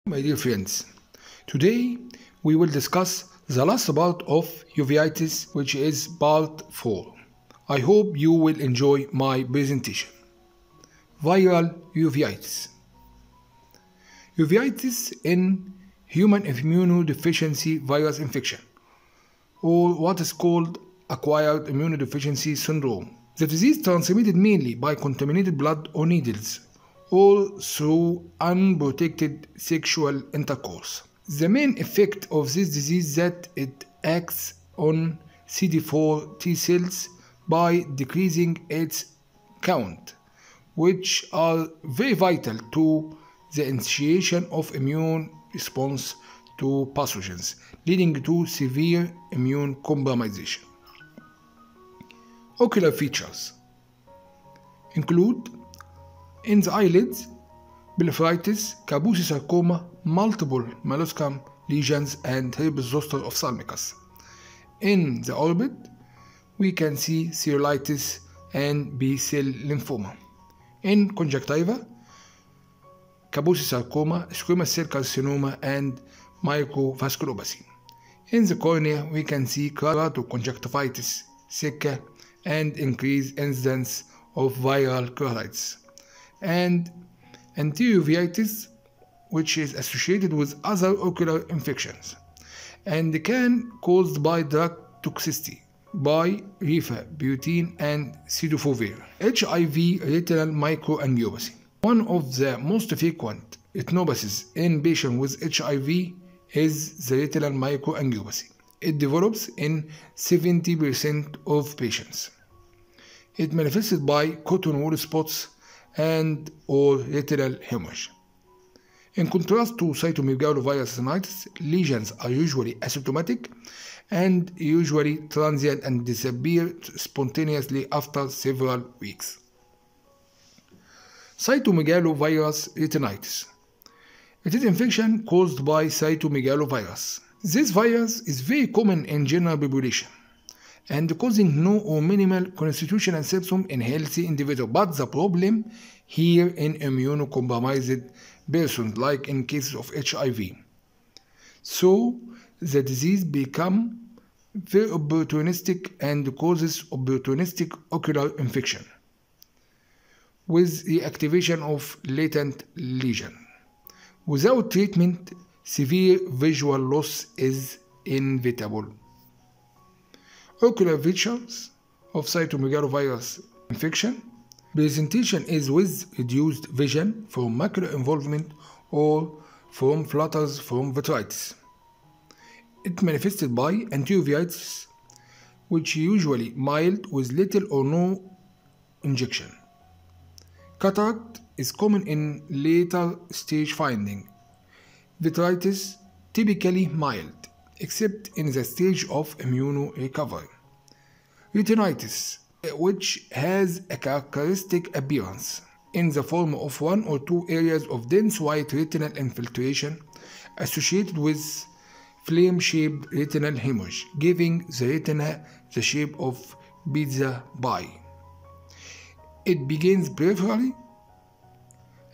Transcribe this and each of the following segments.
My dear friends, today we will discuss the last part of uveitis, which is part 4. I hope you will enjoy my presentation. Viral uveitis. Uveitis in human immunodeficiency virus infection, or what is called acquired immunodeficiency syndrome. The disease transmitted mainly by contaminated blood or needles, or through unprotected sexual intercourse. The main effect of this disease is that it acts on CD4 T cells by decreasing its count, which are very vital to the initiation of immune response to pathogens, leading to severe immune compromisation. Ocular features include in the eyelids, blepharitis, Kaposi sarcoma, multiple molluscum lesions, and herpes zoster ophthalmicus. In the orbit, we can see cellulitis and B-cell lymphoma. In conjunctiva, Kaposi sarcoma, squamous cell carcinoma, and microvasculopathy. In the cornea, we can see keratoconjunctivitis, sicca, and increased incidence of viral keratitis. And anterior uveitis, which is associated with other ocular infections and can caused by drug toxicity by rifabutin and cidofovir. HIV retinal microangiopathy. One of the most frequent retinopathies in patients with HIV is the retinal microangiopathy. It develops in 70% of patients. It manifests by cotton wool spots and or retinal hemorrhage. In contrast to cytomegalovirus retinitis, lesions are usually asymptomatic and usually transient and disappear spontaneously after several weeks. Cytomegalovirus retinitis. It is infection caused by cytomegalovirus. This virus is very common in general population and causing no or minimal constitutional symptoms in healthy individuals. But the problem here in immunocompromised persons, like in cases of HIV. So the disease becomes very opportunistic and causes opportunistic ocular infection with the activation of latent lesion. Without treatment, severe visual loss is inevitable. Ocular features of cytomegalovirus infection. Presentation is with reduced vision from macular involvement or from flutters from vitritis. It manifested by anterior uveitis, which usually mild with little or no injection. Cataract is common in later stage finding. Vitritis typically mild, except in the stage of immunorecovery. Retinitis, which has a characteristic appearance in the form of one or two areas of dense white retinal infiltration associated with flame-shaped retinal hemorrhage, giving the retina the shape of pizza pie. It begins peripherally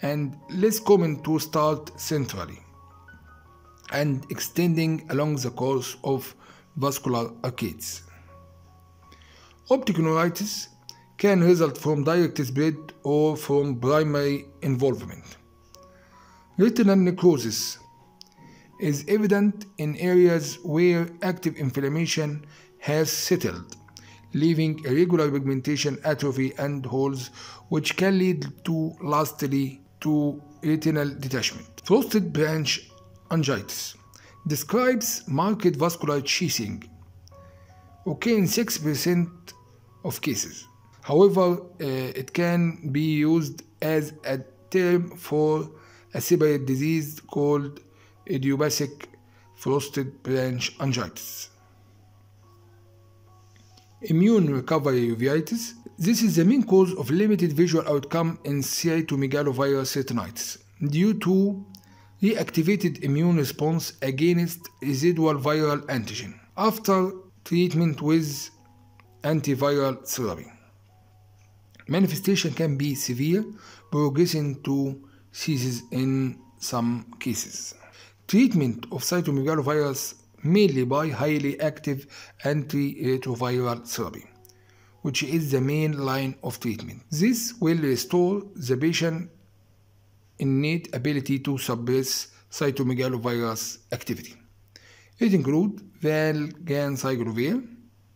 and less common to start centrally and extending along the course of vascular arcades. Optic neuritis can result from direct spread or from primary involvement. Retinal necrosis is evident in areas where active inflammation has settled, leaving irregular pigmentation, atrophy, and holes, which can lead to lastly to retinal detachment. Frosted branch angiitis describes marked vascular sheathing, in 6% of cases. However, it can be used as a term for a separate disease called idiopathic frosted branch angiitis. Immune recovery uveitis. This is the main cause of limited visual outcome in cytomegalovirus retinitis due to reactivated immune response against residual viral antigen after treatment with antiviral therapy. Manifestation can be severe, progressing to ceases in some cases. Treatment of cytomegalovirus mainly by highly active antiretroviral therapy, which is the main line of treatment. This will restore the patient's innate ability to suppress cytomegalovirus activity. It includes valganciclovir,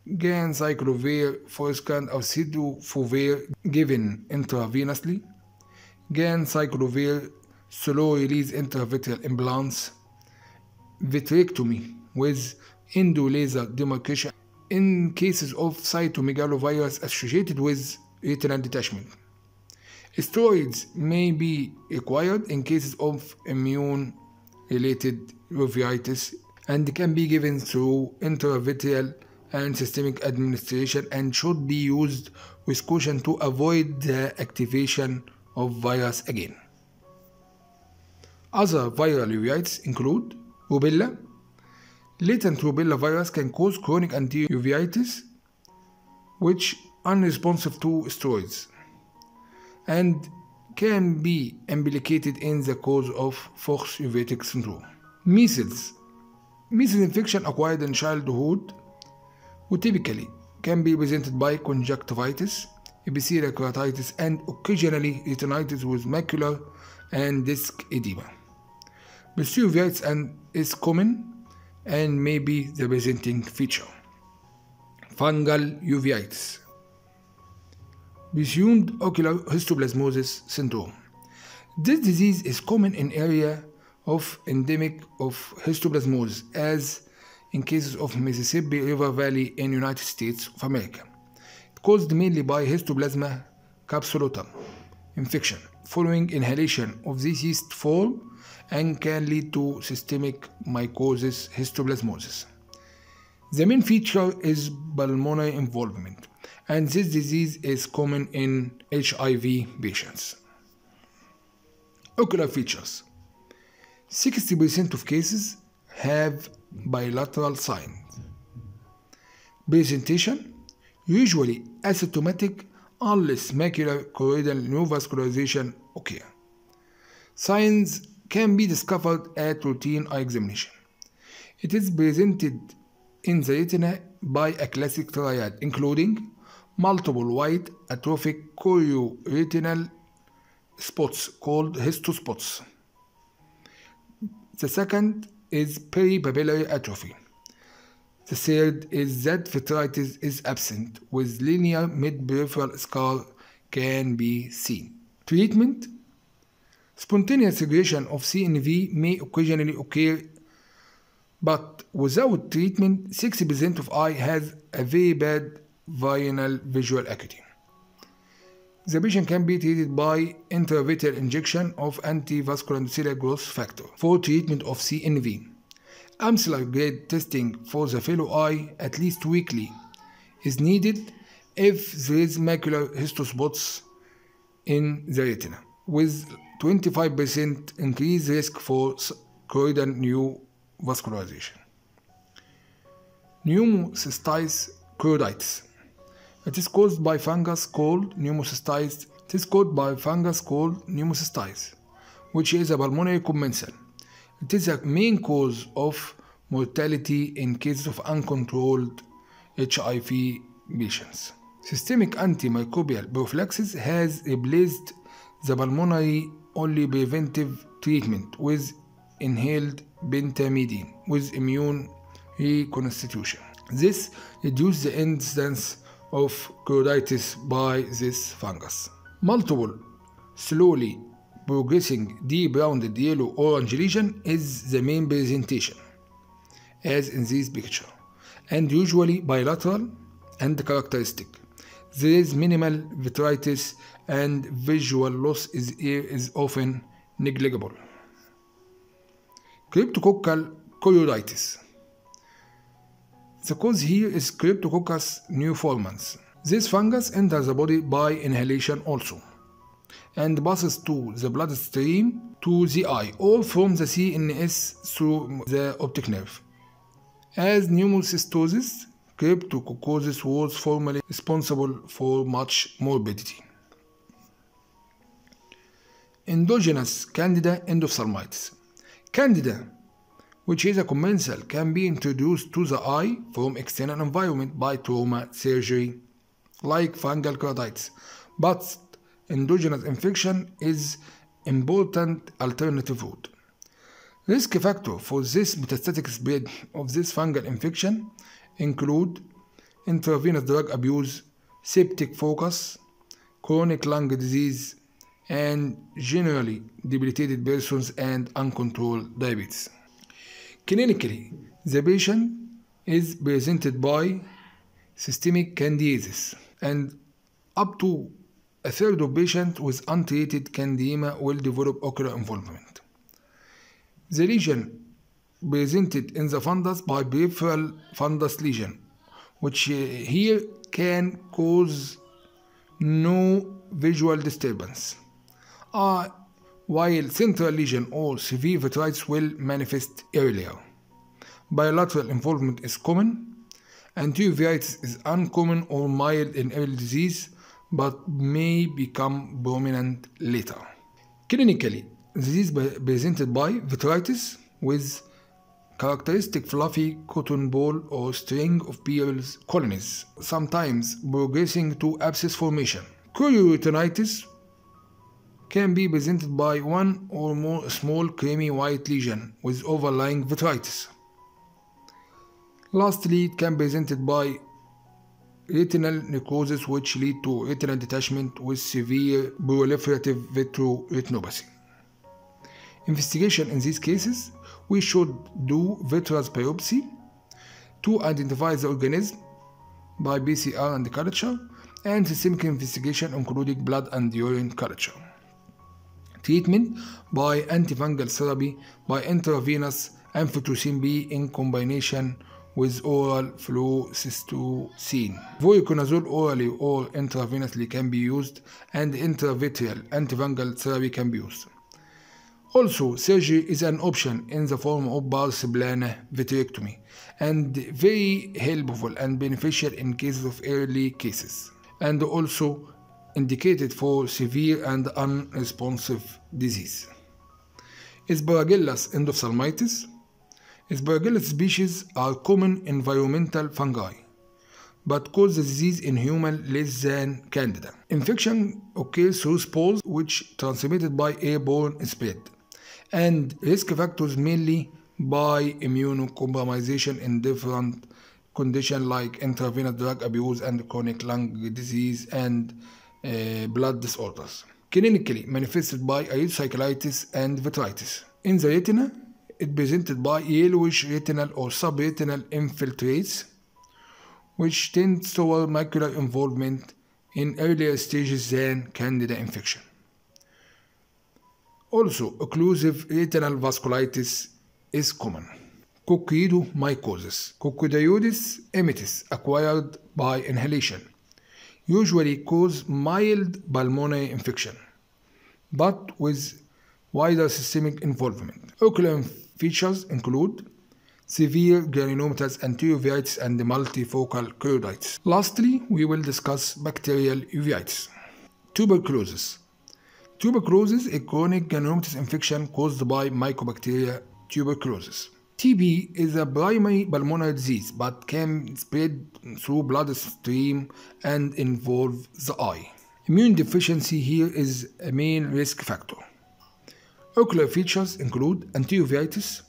ganciclovir, Forscan or cidofovir given intravenously, ganciclovir slow-release intravitreal implants, vitrectomy with endolaser demarcation in cases of cytomegalovirus associated with retinal detachment. Steroids may be required in cases of immune-related uveitis and can be given through intravitreal and systemic administration and should be used with caution to avoid the activation of virus again. Other viral uveitis include rubella. Latent rubella virus can cause chronic anti-uveitis, which are unresponsive to steroids and can be implicated in the cause of Fox uveitic syndrome. Measles. Measles infection acquired in childhood, who typically can be presented by conjunctivitis, epithelial keratitis, and occasionally retinitis with macular and disc edema. Uveitis is common and may be the presenting feature. Fungal uveitis. Presumed ocular histoplasmosis syndrome. This disease is common in area of endemic of histoplasmosis, as in cases of Mississippi River Valley in United States of America. It caused mainly by Histoplasma capsulotum infection following inhalation of this yeast form and can lead to systemic mycosis histoplasmosis. The main feature is pulmonary involvement, and this disease is common in HIV patients. Ocular features. 60% of cases have bilateral signs. Presentation usually asymptomatic unless macular choroidal neovascularization occur. Signs can be discovered at routine eye examination. It is presented in the retina by a classic triad including multiple white atrophic chorioretinal spots called histospots. The second is peripapillary atrophy. The third is that vitritis is absent, with linear mid-peripheral scar can be seen. Treatment. Spontaneous regression of CNV may occasionally occur, but without treatment, 60% of eye has a very bad vinal visual acuity. The patient can be treated by intravitreal injection of antivascular endothelial growth factor for treatment of CNV. Ampullar grade testing for the fellow eye at least weekly is needed if there is macular histospots in the retina, with 25% increased risk for choroidal neovascularization. Pneumocystis choroiditis. It is caused by fungus called pneumocystis. Which is a pulmonary commensal. It is a main cause of mortality in cases of uncontrolled HIV patients. Systemic antimicrobial prophylaxis has replaced the pulmonary only preventive treatment with inhaled pentamidine with immune reconstitution. This reduces the incidence of choroiditis by this fungus. Multiple, slowly progressing deep rounded yellow-orange lesion is the main presentation, as in this picture, and usually bilateral and characteristic. There is minimal vitritis and visual loss is often negligible. Cryptococcal choroiditis. The cause here is Cryptococcus neoformans. This fungus enters the body by inhalation also, and passes to the bloodstream to the eye or from the CNS through the optic nerve. As pneumocystosis, Cryptococcosis was formerly responsible for much morbidity. Endogenous Candida endophthalmitis. Candida, which is a commensal, can be introduced to the eye from external environment by trauma surgery, like fungal keratitis, but endogenous infection is important alternative route. Risk factor for this metastatic spread of this fungal infection include intravenous drug abuse, septic focus, chronic lung disease, and generally debilitated persons and uncontrolled diabetes. Clinically, the patient is presented by systemic candidiasis, and up to a third of patients with untreated candidemia will develop ocular involvement. The lesion presented in the fundus by peripheral fundus lesion, which here can cause no visual disturbance, while central lesion or severe vitritis will manifest earlier. Bilateral involvement is common, and uveitis is uncommon or mild in early disease but may become prominent later. Clinically, disease presented by vitritis with characteristic fluffy cotton ball or string of pearls colonies, sometimes progressing to abscess formation. Chorioretinitis can be presented by one or more small creamy white lesion with overlying vitritis. Lastly, it can be presented by retinal necrosis, which lead to retinal detachment with severe proliferative vitreoretinopathy. Investigation in these cases, we should do vitreous biopsy to identify the organism by PCR and culture, and systemic investigation including blood and urine culture. Treatment by antifungal therapy by intravenous amphotericin B in combination with oral flucytosine. Voriconazole orally or intravenously can be used, and intravitreal antifungal therapy can be used. Also, surgery is an option in the form of pars plana vitrectomy, and very helpful and beneficial in cases of early cases, and also indicated for severe and unresponsive disease. Aspergillus endophthalmitis. Aspergillus species are common environmental fungi, but cause the disease in humans less than Candida. Infection occurs through spores which transmitted by airborne spread, and risk factors mainly by immunocompromisation in different conditions like intravenous drug abuse and chronic lung disease and blood disorders. Clinically manifested by iridocyclitis and vitritis. In the retina, it presented by yellowish retinal or subretinal infiltrates, which tends toward macular involvement in earlier stages than Candida infection. Also, occlusive retinal vasculitis is common. Coccidioidomycosis. Coccidioides immitis acquired by inhalation usually cause mild pulmonary infection, but with wider systemic involvement. Ocular features include severe granulomatous anti-uveitis and multifocal choroiditis. Lastly, we will discuss bacterial uveitis. Tuberculosis. Tuberculosis is a chronic granulomatous infection caused by Mycobacteria tuberculosis. TB is a primary pulmonary disease but can spread through bloodstream and involve the eye. Immune deficiency here is a main risk factor. Ocular features include anti-uveitis,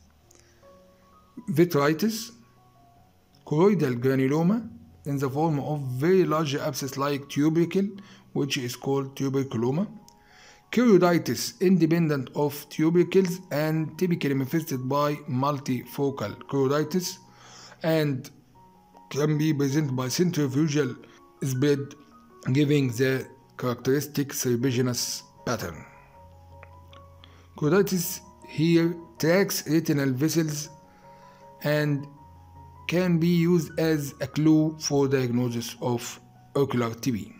vitritis, choroidal granuloma in the form of very large abscess like tubercle, which is called tuberculoma, choroiditis independent of tubercles and typically manifested by multifocal choroiditis, and can be presented by centrifugal spread, giving the characteristic serpiginous pattern. Choroiditis here tracks retinal vessels and can be used as a clue for diagnosis of ocular TB.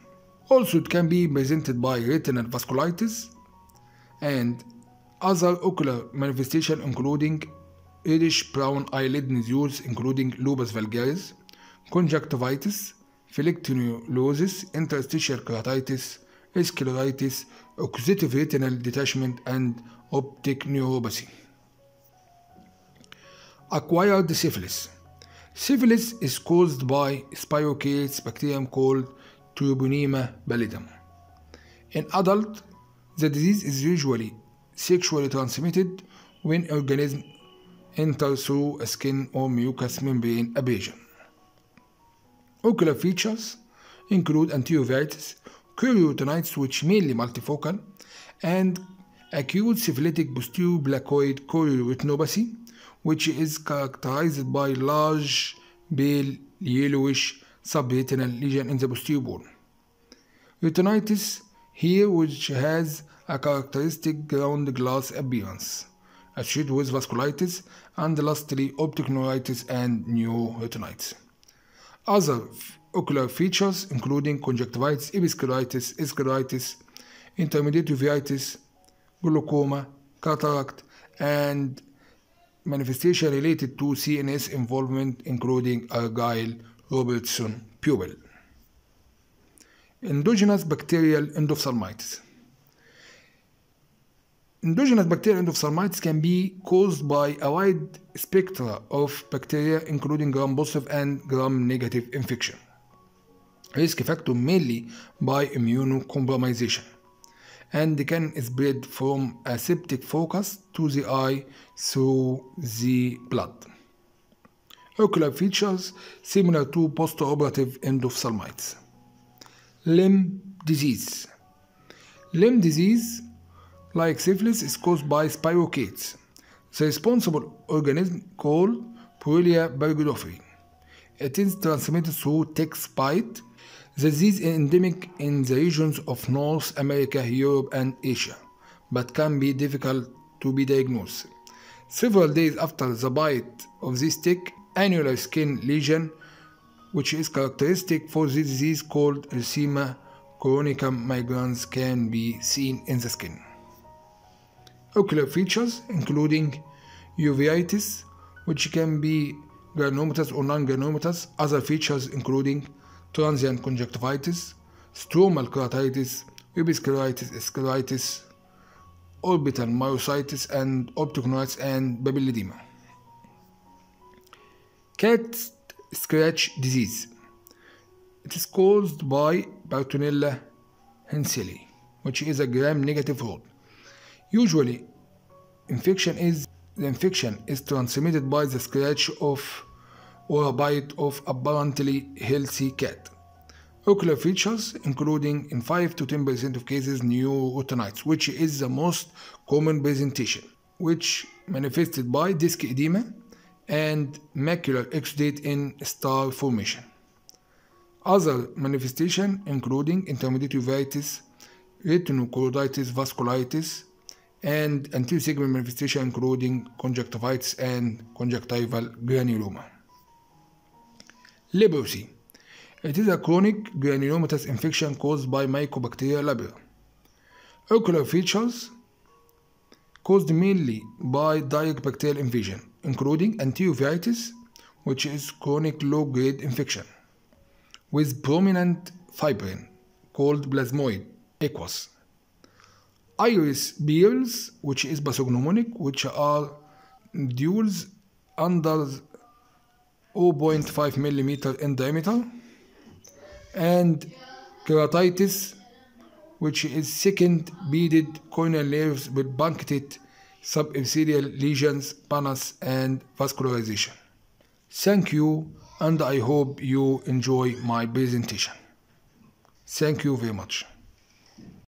Also, it can be presented by retinal vasculitis and other ocular manifestations including reddish-brown eyelid nodules including lupus vulgaris, conjunctivitis, phyllectinulosis, interstitial keratitis, scleritis, oxidative retinal detachment, and optic neuropathy. Acquired syphilis. Syphilis is caused by spirochetes bacterium called Treponema pallidum. In adults, the disease is usually sexually transmitted when organisms enter through a skin or mucous membrane abrasion. Ocular features include anti-uveitis, chororetinitis which mainly multifocal, and acute syphilitic posterior placoid chororetinopathy, which is characterized by large, pale, yellowish subretinal lesion in the posterior bone. Retinitis here, which has a characteristic ground glass appearance, associated with vasculitis, and lastly optic neuritis and neuroretinitis. Other ocular features including conjunctivitis, episcleritis, scleritis, intermediate uveitis, glaucoma, cataract, and manifestation related to CNS involvement including Argyll-Robertson pupil. Endogenous bacterial endophthalmitis. Endogenous bacterial endophthalmitis can be caused by a wide spectrum of bacteria including gram-positive and gram-negative infection. Risk factor mainly by immunocompromisation, and can spread from a septic focus to the eye through the blood. Ocular features similar to postoperative endophthalmitis. Limb disease. Limb disease, like syphilis, is caused by spirochetes, the responsible organism called Borrelia burgdorferi. It is transmitted through tick bite. The disease is endemic in the regions of North America, Europe, and Asia, but can be difficult to be diagnosed. Several days after the bite of this tick, annular skin lesion, which is characteristic for this disease called erythema chronicum migrans, can be seen in the skin. Ocular features including uveitis, which can be granulomatous or non-granulomatous. Other features including transient conjunctivitis, stromal keratitis, episcleritis, scleritis, orbital myositis, and optic neuritis and papilledema. Cat scratch disease. It is caused by Bartonella henselae, which is a gram-negative rod. Usually, the infection is transmitted by the scratch of or a bite of apparently healthy cat. Ocular features including in 5 to 10% of cases neuroretinitis, which is the most common presentation, which manifested by disc edema and macular exudate in star formation. Other manifestations including intermediate uveitis, retinochoroiditis, vasculitis, and anterior segment manifestation including conjunctivitis and conjunctival granuloma. Leprosy. It is a chronic granulomatous infection caused by Mycobacteria leprae. Ocular features caused mainly by direct bacterial invasion, including anti-uveitis, which is chronic low-grade infection, with prominent fibrin called plasmoid aqueous. Iris beers, which is pathognomonic, which are nodules under 0.5 mm in diameter, and keratitis, which is second beaded corneal nerves with punctate subepithelial lesions, pannus, and vascularization. Thank you, and I hope you enjoy my presentation. Thank you very much.